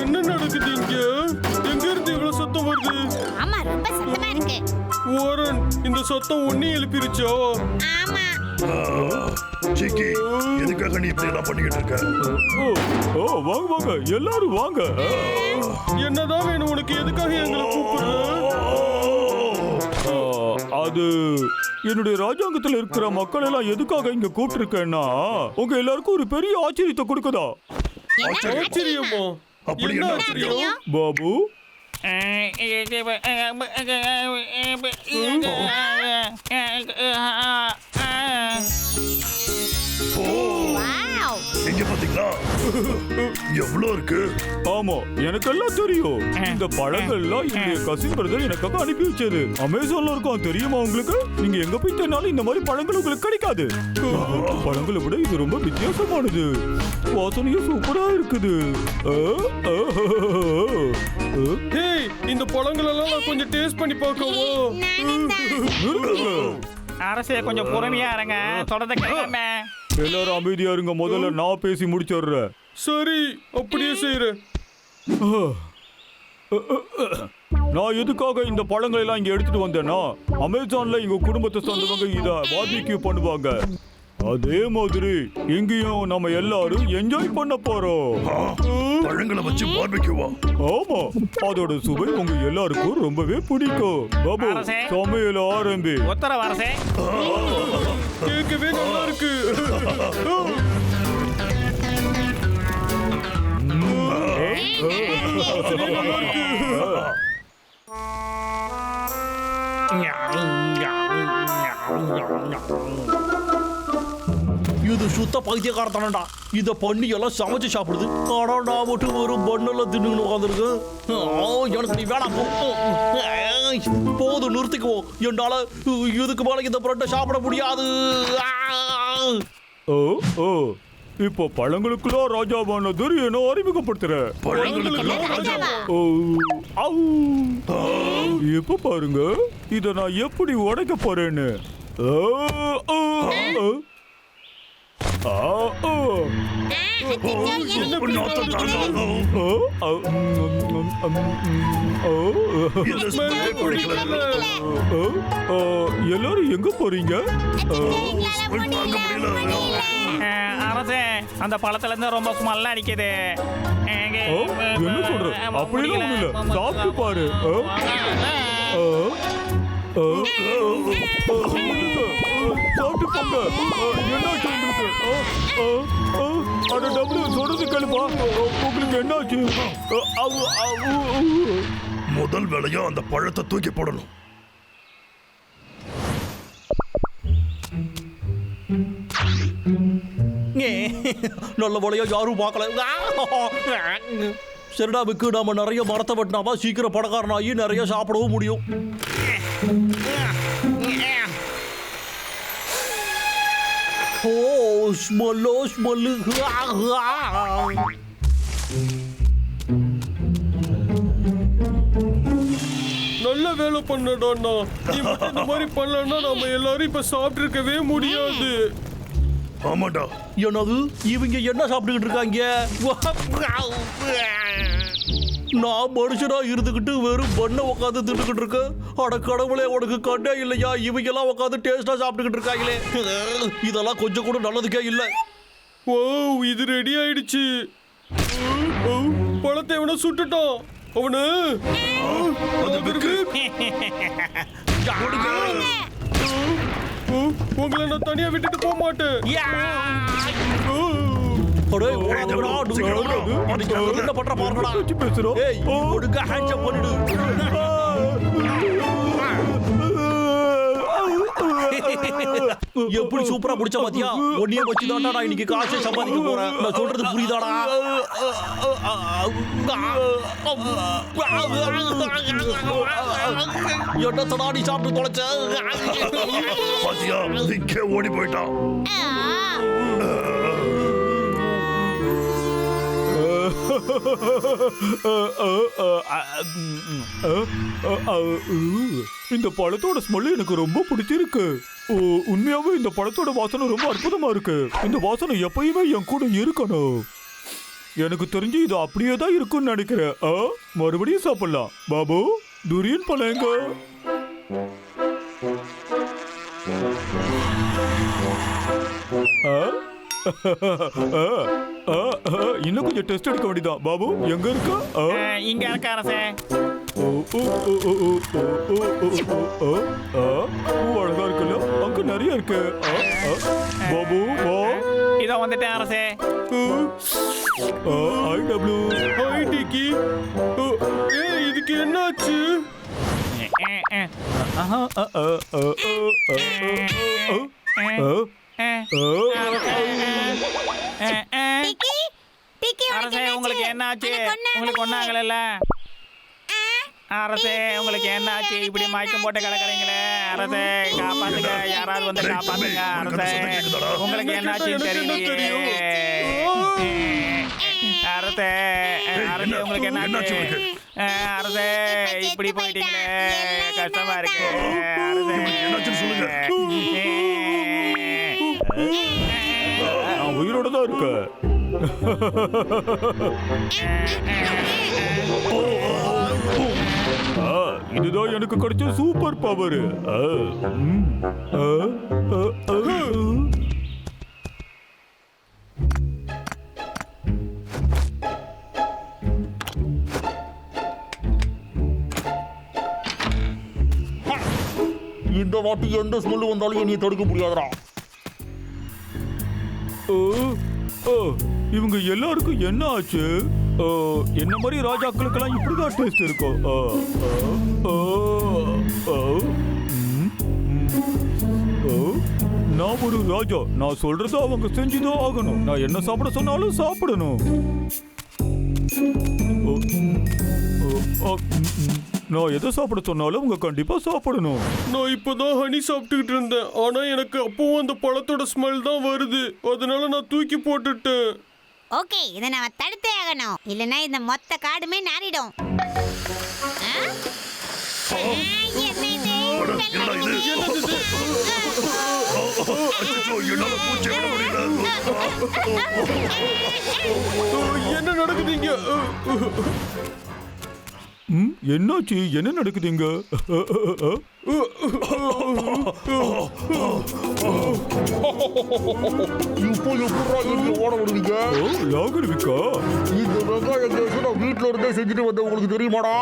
என்ன நடக்குது இங்க? எங்க இருந்து இவ்வளவு சத்தம் வருது? ஆமா, ரொம்ப சத்தமா இருக்கு. ஓரன், இந்த சத்தம் உன்னை எழுப்பிருச்சோ? ஆமா. சிக்கி, எதுக்காக நீ இப்படி எல்லாம் பண்ணிக்கிட்டு இருக்க? வாங்க வாங்க, எல்லாரும் வாங்க. என்னதான் வேணும் உனக்கு? எதுக்காக எங்களை கூப்பிடுற? அது என்னுடைய ராஜாங்கத்தில் இருக்கிற மக்கள் எல்லாம் எதுக்காக இங்க கூப்பிட்டிருக்கேன்னா உங்க எல்லாருக்கும் ஒரு பெரிய ஆச்சரியத்தை கொடுக்குதா. ஆச்சரியமா? அப்படி என்ன என்ன ஆச்சரியம்? பாபு, வாவ். எங்க பாத்தீங்களா? எவ்வளவு இருக்கு? ஆமா எனக்கெல்லாம் தெரியும். இந்த பழங்கள்லாம் என்னுடைய கசின் பிரதர் எனக்காக அனுப்பி வச்சது. அமேசான்ல இருக்கும், தெரியுமா உங்களுக்கு? நீங்க எங்க போய் தேடினாலும் இந்த மாதிரி பழங்கள் உங்களுக்கு கிடைக்காது. பழங்களை விட இது ரொம்ப வித்தியாசமானது. வாசனையும் சூப்பரா இருக்குது. ஹேய், இந்த பழங்கள் எல்லாம் நான் கொஞ்சம் டேஸ்ட் பண்ணி பார்க்கவோ? அரசே கொஞ்சம் பொறுமையா இருங்க, தொடர்ந்து கேட்காம. எல்லாரும் அமைதியா இருங்க. முதல்ல நான் பேசி முடிச்சிடுறேன். சரி, அப்படியே செய்யறேன். நான் எதுக்காக இந்த பழங்களை எல்லாம் இங்க எடுத்துட்டு வந்தேன்னா, அமேசான்ல எங்க குடும்பத்தை சேர்ந்தவங்க இத பார்பிக்யூ பண்ணுவாங்க. அதே மாதிரி இங்கேயும் நம்ம எல்லாரும் என்ஜாய் பண்ண போறோம். பழங்களை வச்சு பார்பிக்யூவா? ஆமா, அதோட சுவை உங்க எல்லாருக்கும் ரொம்பவே பிடிக்கும். பாபு, அரசே. சமையல் ஆரம்பி. உத்தரவு அரசே. கேட்கவே நல்லா இருக்கு. நல்லா இருக்கு. இது சுத்த பைத்தியக்காரத்தனடா. இத பண்ணி எல்லாம் சமைச்சு சாப்பிடுது. ஆனா நான் மட்டும் ஒரு பண்ணெல்லாம் தின்னு உட்காந்துருக்கேன். எனக்கு நீ வேணாம் போ. போதும், நிறுத்திக்குவோம். என்னால இதுக்கு மேல இந்த பிரெட்டை சாப்பிட முடியாது. ஓ ஓ, இப்போ பழங்களுக்குள்ள ராஜாவானது என்ன அறிமுகப்படுத்துற. பழங்களுக்கெல்லாம் ராஜாவா? ஓ, ஆவ். இப்ப பாருங்க, இத நான் எப்படி உடைக்க போறேன்னு. ஓ, ஓ, ஓ. ஆ, ஓ. என்ன நாத்தம் தாங்க? ஓ, ஓ, ஓ. இந்த ஸ்மெல்லே பிடிக்கல. ஓ, ஓ, எல்லாரும் எங்க போறீங்க? ஸ்மெல் தாங்க முடியல. அரசே, அந்த பழத்துல இருந்து ரொம்ப ஸ்மெல் அடிக்குது. ஓ, என்ன சொல்ற? அப்படிலாம் ஒண்ணு இல்ல, சாப்பிட்டு பாரு. ஓ, ஓ, ஓ, சாப்பிட்டு போங்க. என்னாச்சு உங்களுக்கு? அட டபுள் சொல்றது கேளுப்பா. உங்களுக்கு என்னாச்சு? முதல் வேலையா அந்த பழத்தை தூக்கி போடணும். நல்ல வேலையா யாரும் பார்க்கல. சரிடா விக்கு, நாம நிறைய மரத்தை வெட்டினாமா சீக்கிரம் பணக்காரனாகி நிறைய சாப்பிடவும் முடியும். ஓ, ஸ்மெல்லோ ஸ்மெல்லு. நல்ல வேலை பண்ணடா. நீ மட்டும் இந்த மாதிரி பண்ணலன்னா நம்ம எல்லாரும் இப்ப சாப்பிட்டு இருக்கவே முடியாது. ஆமாண்டா. என்னது, இவங்க என்ன சாப்பிட்டுக்கிட்டு இருக்காங்க? நான் மனுஷனா இருந்துகிட்டு வெறும் பண்ண உட்காந்து தின்னுக்கிட்டு இருக்கேன். அட கடவுளே, உனக்கு கண்ணே இல்லையா? இவங்க எல்லாம் உட்காந்து டேஸ்டா சாப்பிட்டுக்கிட்டு இருக்காங்களே. இதெல்லாம் கொஞ்சம் கூட நல்லதுக்கே இல்லை. ஓ, இது ரெடி ஆயிடுச்சு. பழத்தை எவனோ சுட்டுட்டான். அவனு உங்களை நான் தனியா விட்டுட்டு போக மாட்டேன். என்ன பண்ற பாருடா. பேசுறோம். ஏய், ஒழுங்கா ஹேண்ட்ஷேக் பண்ணிடு. எப்படி சூப்பரா பிடிச்ச பாத்தியா? ஒன்னிய வச்சு தான்டா நான் இன்னைக்கு காசை சம்பாதிக்க போறேன். நான் சொல்றது புரியுதாடா? என்னத்தடா நீ சாப்பிட்டு தொலைச்ச? பாத்தியா, இங்கே ஓடி போயிட்டான். இந்த பழத்தோட ஸ்மெல் எனக்கு ரொம்ப பிடிச்சிருக்கு. ஓ, உண்மையாவே இந்த பழத்தோட வாசனை ரொம்ப அற்புதமா இருக்கு. இந்த வாசனை எப்பயுமே என் கூட இருக்கணும். எனக்கு தெரிஞ்சு இது அப்படியே தான் இருக்கும்னு நினைக்கிறேன். மறுபடியும் சாப்பிடலாம். பாபு, துரியன் பழம் எங்க? இன்னும் கொஞ்சம் டெஸ்ட் எடுக்க வேண்டியதான். பாபு எங்க இருக்கா? இங்க இருக்க அரசே. அழகா இருக்குல்ல? அங்க நிறைய இருக்கு. பாபு வா. இதோ வந்துட்டேன் அரசே. ஹாய் டப்ளூ. ஹாய் டிக்கி. இதுக்கு என்னாச்சு? டிக்கி டிக்கி அரசே உங்களுக்கு என்னாச்சு? உங்களுக்கு ஒண்ணாங்கல்ல அரசே, உங்களுக்கு என்னாச்சு? இப்படி மயக்கம் போட்டு கிடக்குறீங்களே அரசே, காப்பாத்துங்க, யாராவது வந்து காப்பாத்துங்க அரசே. உங்களுக்கு என்னாச்சுன்னு தெரியலையே அரசே. அரசே உங்களுக்கு என்னாச்சு? அரசே இப்படி போயிட்டீங்களே, கஷ்டமா இருக்கு நான் உயிரோட தான் இருக்கேன். இதுதான் எனக்கு கிடைச்ச சூப்பர் பவர். இந்த வாட்டி எந்த ஸ்மெல் வந்தாலும் நீ தடுக்க முடியாதுடா. இவங்க எல்லாருக்கும் என்ன ஆச்சு? என்ன மாதிரி ராஜாக்களுக்கெல்லாம் இப்படிதான் டேஸ்ட் இருக்கும். நான் ஒரு ராஜா. நான் சொல்றத அவங்க செஞ்சுதான் ஆகணும். நான் என்ன சாப்பிட சொன்னாலும் சாப்பிடணும். நான் எதை சாப்பிட சொன்னாலும் அவங்க கண்டிப்பா சாப்பிடணும். நான் இப்பதான் ஹனி சாப்பிட்டுக்கிட்டு இருந்தேன். ஆனா எனக்கு அப்பவும் அந்த பழத்தோட ஸ்மெல் தான் வருது. அதனால நான் தூக்கி போட்டுட்டேன். ஓகே, இதை நம்ம தடுத்தே ஆகணும். இல்லைன்னா இந்த மொத்த காடுமே நாரிடும். என்ன இது? என்ன நடக்குதுங்க? என்னாச்சு? என்ன நடக்குதுங்க? இப்போ எப்படா இங்க ஓட விடுவீங்க? லாகர்விக்கா, இந்த வெங்காய கேஸ் நான் வீட்டுல இருந்தே செஞ்சுட்டு வந்தேன். உங்களுக்கு தெரியுமாடா?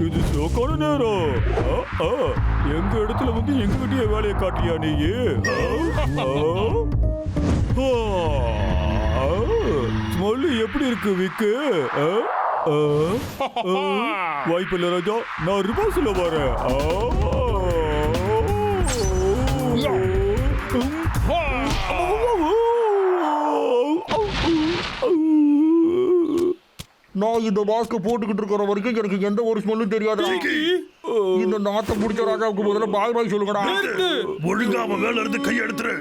இது சோக்கான நேரம். எங்க இடத்துல வந்து எங்க கிட்டே வேலையை காட்டியா நீ? ஸ்மெல் எப்படி இருக்கு விக்கு? வாய்ப்பில்லை ராஜா, நான் ரிவர்ஸ்ல வரேன். நான் இந்த மாஸ்க் போட்டுக்கிட்டு இருக்கிற வரைக்கும் எனக்கு எந்த ஒரு ஸ்மெல்லும் தெரியாது. இந்த நாத்தை முடிச்ச ராஜாவுக்கு முதல்ல பாய் பாய் சொல்லுங்கடா. ஒழுங்காம வேலை இருந்து கையெடுத்துரு.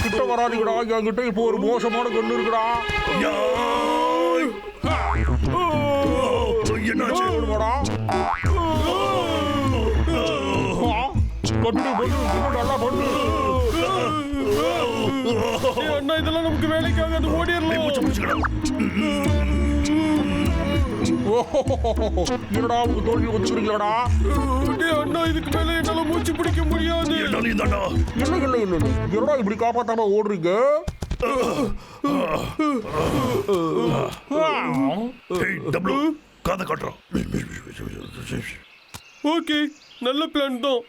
கிட்ட வராதுங்கடா. என்கிட்ட இப்போ ஒரு மோசமான கண்ணு இருக்குடா. என்னாச்சு? நல்லா பண்ணு அண்ணா, இதெல்லாம் நமக்கு வேலைக்காக அது ஓடிடலாம். என்னடா உங்க தோல்வி ஒத்துக்கிறீங்களாடா? அண்ணா, இதுக்கு மேல என்னால மூச்சு பிடிக்க முடியாது. இல்லை இல்லை இல்லை, என்னடா இப்படி காப்பாத்தாம ஓடுறீங்க? காதை காட்டுறோம். ஓகே, நல்ல பிளான் தான்.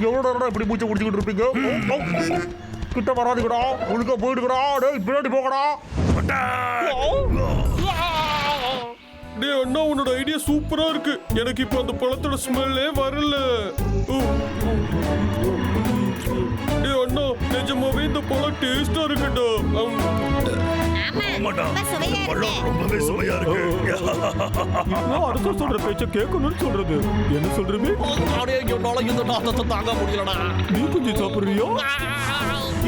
எவ்வளோ இப்படி மூச்சை குடிச்சுக்கிட்டு இருப்பீங்க? கிட்ட வராதுங்கடா. ஒழுங்கா போயிடுங்கடா. டேய் பின்னாடி போகடா. டேய் அண்ணா, உன்னோட ஐடியா சூப்பரா இருக்கு. எனக்கு இப்போ அந்த பழத்தோட ஸ்மெல்லே வரல. டேய் அண்ணா, நிஜமாவே இந்த பழம் டேஸ்டா இருக்குடா. ஆமா, ஆமாடா ரொம்ப சுவையா பழம் இருக்கு. ரொம்பவே சுவையா இருக்கு நான் அரசர் சொல்ற பேச்ச கேட்கணும்னு சொல்றது என்ன சொல்றீங்க? அடே என்னால இந்த நாத்தத்தை தாங்க முடியலடா. நீ கொஞ்சம் சாப்பிடுறியா?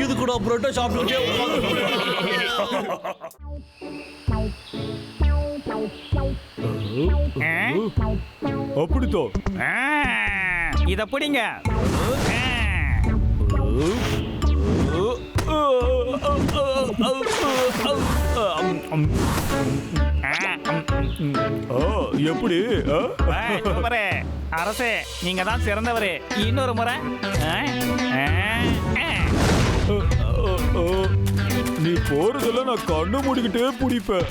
இது கூட பிரெட்டை சாப்பிட்டுட்டே உட்கார்ந்து அப்படித்தான். இத பிடிங்க. எப்படி? சூப்பரு. அரசே, நீங்க தான் சிறந்தவரு. இன்னொரு முறை. நீ போறதெல்லாம் நான் கண்ணு மூடிக்கிட்டே பிடிப்பேன்.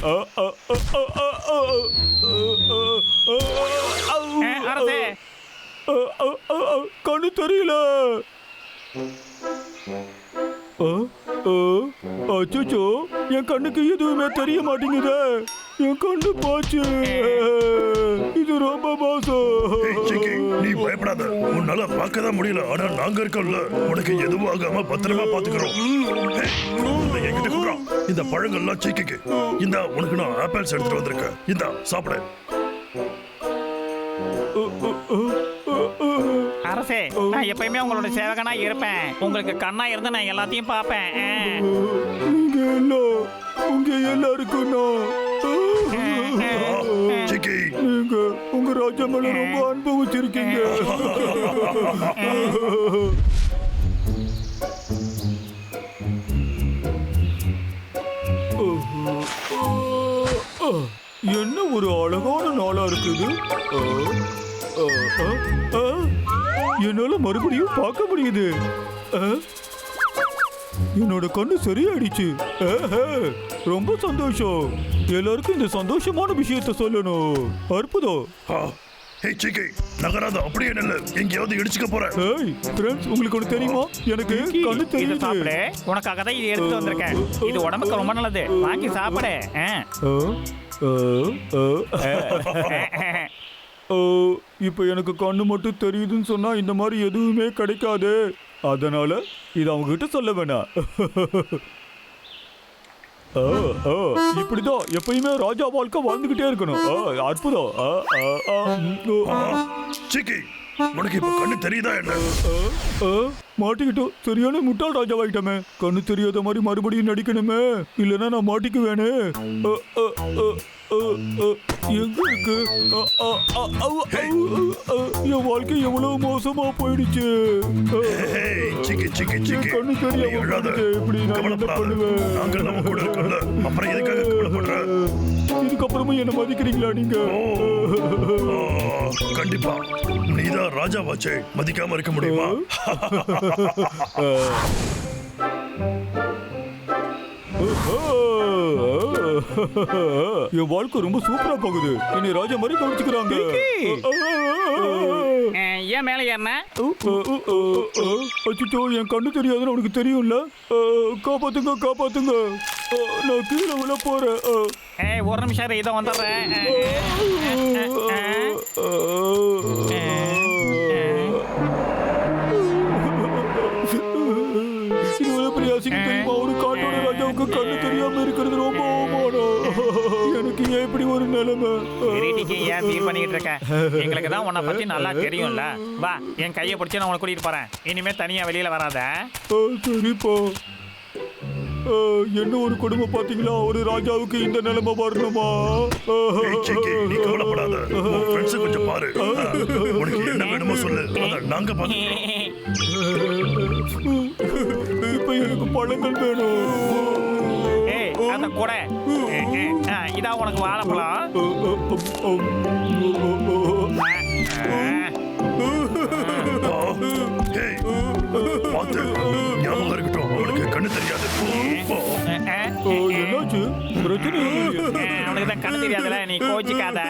அரசே, கண்ணு தெரியல. அச்சோ, என் கண்ணுக்கு எதுவுமே தெரிய மாட்டேங்குதே. என் கண்ணு போச்சு. இது ரொம்ப சிக்கி, நீ மோசம். பயப்படாத. உன்னால பார்க்கதான் முடியல, ஆனா நாங்க இருக்கோம்ல, உனக்கு எதுவும் ஆகாம பத்திரமா பாத்துக்கிறோம். இதை என்கிட்ட கொடுறா. இந்த பழங்கள்லாம் சிக்கிக்கு. இந்தா உனக்கு நான் ஆப்பிள்ஸ் எடுத்துட்டு வந்திருக்கேன். இந்தா சாப்பிடு. அரசே, நான் எப்பயுமே உங்களோட சேவகனா இருப்பேன். உங்களுக்கு கண்ணா இருந்து நான் எல்லாத்தையும் பார்ப்பேன். நீங்க எல்லாம் உங்க எல்லாருக்கும் சிக்கி, நீங்க உங்க ராஜா மேல ரொம்ப அன்பு வச்சிருக்கீங்க. என்ன ஒரு அழகான நாளா இருக்குது. என்னால மறுபடியும் பார்க்க முடியுது. என்னோட கண்ணு சரியாயிடுச்சு. ரொம்ப சந்தோஷம். எல்லாருக்கும் இந்த சந்தோஷமான விஷயத்த சொல்லணும். அற்புதம். சிக்கி, நகராத, அப்படியே நில்லு. எங்கேயாவது இடிச்சுக்க போற. ஏய் ஃப்ரெண்ட்ஸ், உங்களுக்கு ஒன்று தெரியுமா? எனக்கு கண்ணு இத தெரியுது. சாப்பிடு. உனக்காக தான் இது எடுத்து வந்திருக்கேன். இது உடம்புக்கு ரொம்ப நல்லது. வாங்கி சாப்பிடு. இப்போ எனக்கு கண்ணு மட்டும் தெரியுதுன்னு சொன்னா இந்த மாதிரி எதுவுமே கிடைக்காது. அதனால இது அவங்க கிட்ட சொல்ல வேணாம். இப்படிதான் எப்பயுமே ராஜா வாழ்க்கை வாழ்ந்துகிட்டே இருக்கணும். அற்புதம். சிக்கி, உனக்கு இப்ப கண்ணு தெரியுதா என்ன? மாட்டிக்கிட்டோம். சரியான முட்டாள் ராஜாவாயிட்டமே. கண்ணு தெரியாத மாதிரி மறுபடியும் நடிக்கணுமே, இல்லைன்னா நான் மாட்டிக்குவேனே. எங்க இருக்கு? என் வாழ்க்கை எவ்வளவு மோசமா போயிடுச்சு. சிக்கி சிக்கி சிக்கி, கண்ணு தெரியாம அழாத. போயிடுச்சு. எப்படி நான் என்ன கவலைப்படாத. பண்ணுவேன்? நாங்கள் நம்ம கூட இருக்கோம்ல. அப்புறம் எதுக்காக கவலைப்படுற? இதுக்கப்புறமும் என்ன மதிக்கிறீங்களா நீங்க? கண்டிப்பா. நீதான் ராஜாவாச்சே, மதிக்காம இருக்க முடியுமா? என் வாழ்க்கை ரொம்ப சூப்பரா போகுது. என்னை ராஜா மாதிரி கவனிச்சுக்கிறாங்க. ஏன் மேலே ஏறின? அச்சோ, என் கண்ணு தெரியாதுன்னு உனக்கு தெரியும்ல. காப்பாத்துங்க, காப்பாத்துங்க. நான் கீழே விழ போறேன். ஒரு நிமிஷம் இதை வந்துடுறேன். தெரியுமா? ஒரு காட்டோட ராஜாவுக்கு கண்ணு தெரியாம இருக்கிறது ரொம்ப அவமானம். எனக்கு ஏன் இப்படி ஒரு நிலைமை? ஏன் ஃபீல் பண்ணிட்டு இருக்க? எங்களுக்கு தான் உன்னை பத்தி நல்லா தெரியும்ல. வா, என் கையை பிடிச்சி நான் உனக்கு கூட்டிட்டு போறேன். இனிமே தனியா வெளியில வராத. சரிப்பா. என்ன ஒரு குடும்பம் பாத்தீங்களா? ஒரு ராஜாவுக்கு இந்த நிலைமை வரணுமா? சிக்கி, நீ கவலைப்படாத. உன் ஃப்ரெண்ட்ஸ் கொஞ்சம் பாரு. உனக்கு என்ன வேணுமோ சொல்லு, அத நாங்க பாத்துக்கிறோம். இப்ப எனக்கு பழங்கள் வேணும். அந்த கூட இதான் உனக்கு வாழைப்பழம். பார்த்து ஞாபகம் இருக்கட்டும், அவனுக்கு கண்ணு தெரியாது. என்னாச்சு? பிரச்சனை உனக்கு தான் கண்ணு தெரியாதுல, நீ கோச்சிக்காத.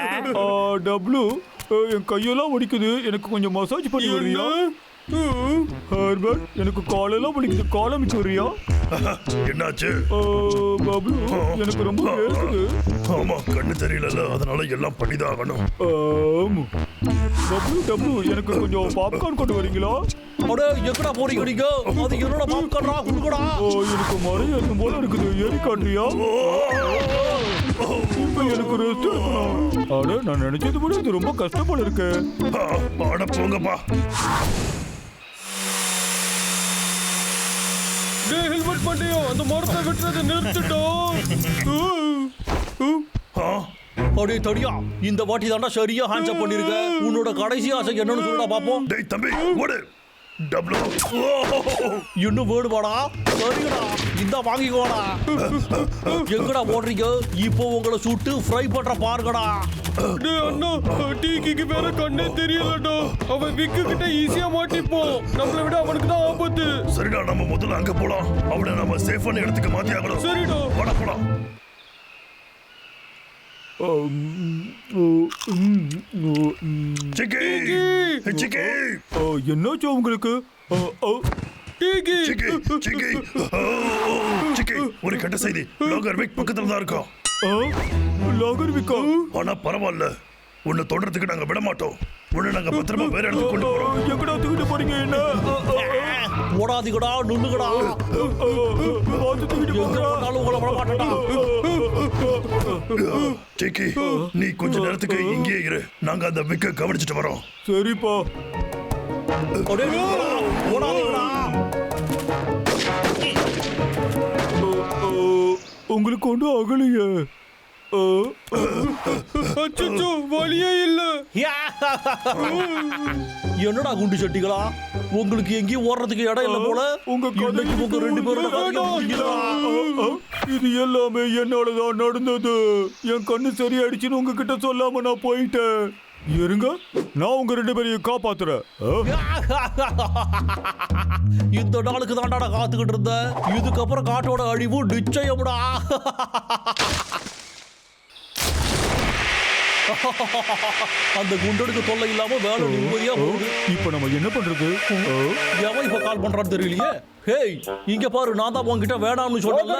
டபுள்யூ, என் கையெல்லாம் வலிக்குது. எனக்கு கொஞ்சம் மசாஜ் பண்ணி வர்றியா? ஹர்பர்ட், எனக்கு காலெல்லாம் வலிக்குது. காலம் வச்சு வர்றியா? என்னாச்சு? பாபு, எனக்கு ரொம்ப வேர்க்குது. ஆமா, கண்ணு தெரியல, அதனால எல்லாம் பண்ணிதான் ஆகணும். டபுள்யூ, எனக்கு கொஞ்சம் பாப்கார்ன் கொண்டு வரீங்களா? அடே, எங்கடா போறீங்க நீங்க? அது என்னோட பாப்கார்ன்டா, குடுங்கடா. எனக்கு மரம் ஏறும் போல இருக்குது. ஏறி காட்டுறியா? இப்ப எனக்கு ரெஸ்ட் எடுக்கணும். அட நான் நினைச்சது விட இது ரொம்ப கஷ்டம் போல இருக்கு. அட போங்கப்பா. டேய் ஹெல்மெட் பண்ணியோ அந்த மரத்தை வெட்டுறதை நிறுத்திட்டோம். அடே தடியா, இந்த வாட்டி தாண்டா சரியா ஹேண்ட்ஸ் அப் பண்ணிருக்க. உன்னோட கடைசி ஆசை என்னன்னு சொல்லுடா பாப்போம். டேய் தம்பி ஓடு. டபுள் இன்னும் வேணுமாடா? சரிடா, இந்த வாங்கிக்கோடா. எங்கடா ஓடுறீங்க? இப்போ உங்களை சுட்டு ஃப்ரை பண்ற பாருங்கடா. டேய் அண்ணா டீக்கிக்கு வேற கண்ணே தெரியலடா. அவன் விக்கு கிட்ட ஈஸியா மாட்டிப்போம். நம்மளை விட அவனுக்கு தான் ஆபத்து. சரிடா, நம்ம முதல்ல அங்க போலாம். அவனை நம்ம சேஃபான இடத்துக்கு மாத்தி ஆகணும். சரிடா. வாடா போலாம். சிக்கி சிக்கி என்னாச்சு உங்களுக்கு? டீக்கி சிக்கி சிக்கி சிக்கி ஒரு கெட்ட செய்தி. லாகர் விக் பக்கத்துல தான் இருக்கோம். லாகர் விக்கா? ஆனா பரவாயில்ல, உன்னை தொடர்றதுக்கு நாங்க விட மாட்டோம். உன்னை நாங்க பத்திரமா வேற இடத்துக்கு கொண்டு போறோம். எங்கடா தூக்கிட்டு போறீங்க என்ன? ஓடாதீங்கடா, நுண்ணுங்கடா. பார்த்து தூக்கிட்டு எங்க போங்கடா. போனாலும் உங்களை விட மாட்டேன்டா. சிக்கி நீ கொஞ்ச நேரத்துக்கு இங்கேயே இரு. நாங்க அந்த விக்க கவனிச்சுட்டு வரோம். சரிப்பா. அடே, ஓடாதீங்கடா. உங்களுக்கு ஒன்றும் ஆகலையே? அச்சச்சோ வலியே இல்ல. என்னடா குண்டு சட்டிகளா, உங்களுக்கு எங்கேயும் ஓடுறதுக்கு இடம் இல்ல போல. உங்க இன்னைக்கு உங்க ரெண்டு பேரும் இது எல்லாமே என்னாலதான் நடந்தது. என் கண்ணு சரியாயிடுச்சுன்னு உங்ககிட்ட சொல்லாம நான் போயிட்டேன். இருங்க, நான் உங்க ரெண்டு பேரையும் காப்பாத்துறேன். இந்த நாளுக்கு தாண்டாடா காத்துக்கிட்டு இருந்த. இதுக்கப்புறம் காட்டோட அழிவு நிச்சயம்டா. அந்த குண்டனுக்கு தொல்லை இல்லாம வேலை நிம்மதியா போகுது. இப்ப நம்ம என்ன பண்றது? எவன் இப்ப கால் பண்றான்னு தெரியலையே. ஹேய், இங்க பாரு, நான் தான் உன்கிட்ட வேணாம்னு சொன்னேன்ல.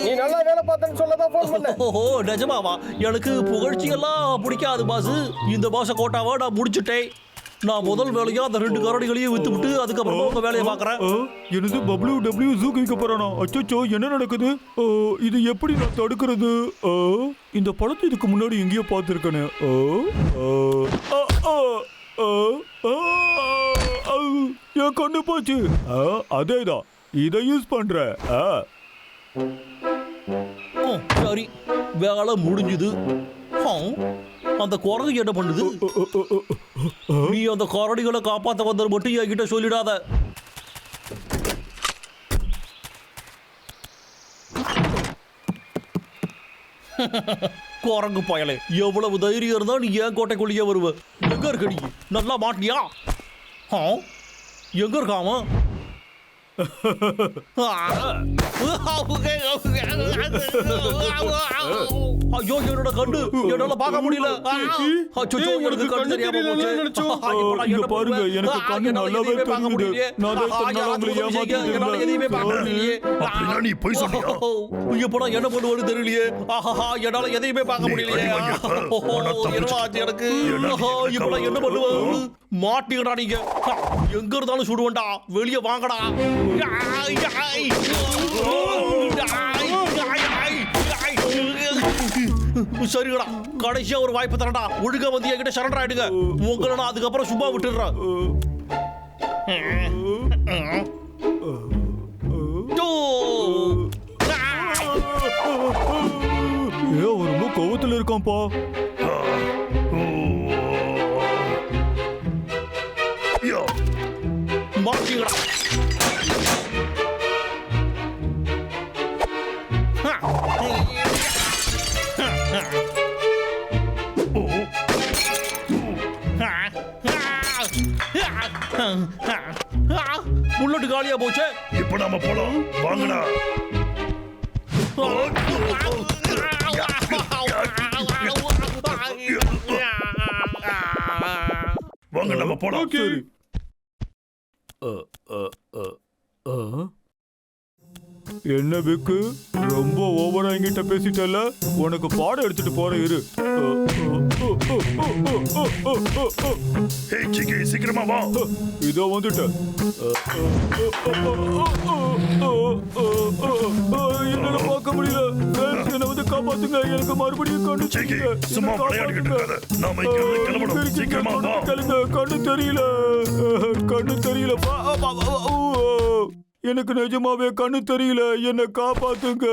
நீ நல்லா வேலை பார்த்தேன்னு சொல்லதான் போன் பண்ணேன். ஓஹோ, நிஜமாவா? எனக்கு புகழ்ச்சி எல்லாம் பிடிக்காது பாஸ். இந்த பாச கோட்டாவை நான் முடிச்சுட்டேன். நான் முதல் வேலையா அந்த ரெண்டு கரடிகளையும் வித்து விட்டு அதுக்கப்புறமா உங்க வேலையை பாக்குறேன். எனது WW ஜூக்கு வைக்க போறானா? அச்சோ, என்ன நடக்குது? இது எப்படி நான் தடுக்கிறது? இந்த படத்தை இதுக்கு முன்னாடி எங்கேயோ பார்த்துருக்கேனே. என் கண்ணு போச்சு. அதேதான், இதை யூஸ் பண்றேன். சரி, வேலை முடிஞ்சுது. அந்த குரங்கு என்ன பண்ணுது? நீ அந்த கரடிகளை காப்பாத்த வந்தது மட்டும் என்கிட்ட சொல்லிடாத. குரங்கு பயலே, எவ்வளவு தைரியம் இருந்தா நீ ஏன் கோட்டைக்குள்ளேயே வருவ? எங்க இருக்க நீ? நல்லா மாட்டியா? எங்க இருக்காம? ஐயோ, என்னோட கண்ணு என்னால பார்க்க முடியல. அச்சச்சோ, எனக்கு கண்ணு தெரியாம போச்சு. இங்க பாருங்க, எனக்கு கண்ணு நல்லாவே தெரியுது. நான் தான் சொன்னாலும் உங்களை ஏமாத்திட்டு என்னால எதையுமே பார்க்க முடியலையே. அப்படின்னா நீ போய் சொல்லியா? இப்ப என்ன பண்ணுவேன்னு தெரியலையே. என்னால எதையுமே பார்க்க முடியலையே. என்னவா ஆச்சு எனக்கு? இப்ப நான் என்ன பண்ணுவேன்? மாட்டிங்கடா நீங்க. எங்க இருந்தாலும் சுடுவேன்டா. வெளியே வாங்கடா. சரிடா, கடைசியா ஒரு வாய்ப்பு தரடா. ஒழுங்கா வந்து என்கிட்ட சரண்டர் ஆயிடுங்க. உங்களை நான் அதுக்கப்புறம் சும்மா விட்டுடுறேன். ஒரு ரொம்ப கோவத்துல இருக்கான்ப்பா. மாட்டிங்கடா. புல்லட் காலியா போச்சு. இப்ப நாம போலாம், வாங்கடா. வாங்க நம்ம போலாம். சரி. என்ன விக்கு, ரொம்ப ஓவரா என்கிட்ட பேசிட்டல. உனக்கு பாடம் எடுத்துட்டு போறேன், இரு. ஏய் சிக்கி, சீக்கிரமா வா. இதோ வந்துட்டேன். என்னால பார்க்க முடியல. என்ன காப்பாத்துங்க எனக்கு மறுபடியும் கண்ணு சீக்கி, தெரியல. சும்மா என்னை விளையாடிக்கிட்டு காப்பாத்துங்க. இருக்காத. நாம இங்க இருந்து கிளம்பணும். சீக்கிரமா வா. கண்ணு தெரியல கண்ணு தெரியல எனக்கு நிஜமாவே கண்ணு தெரியல என்னை காப்பாத்துங்க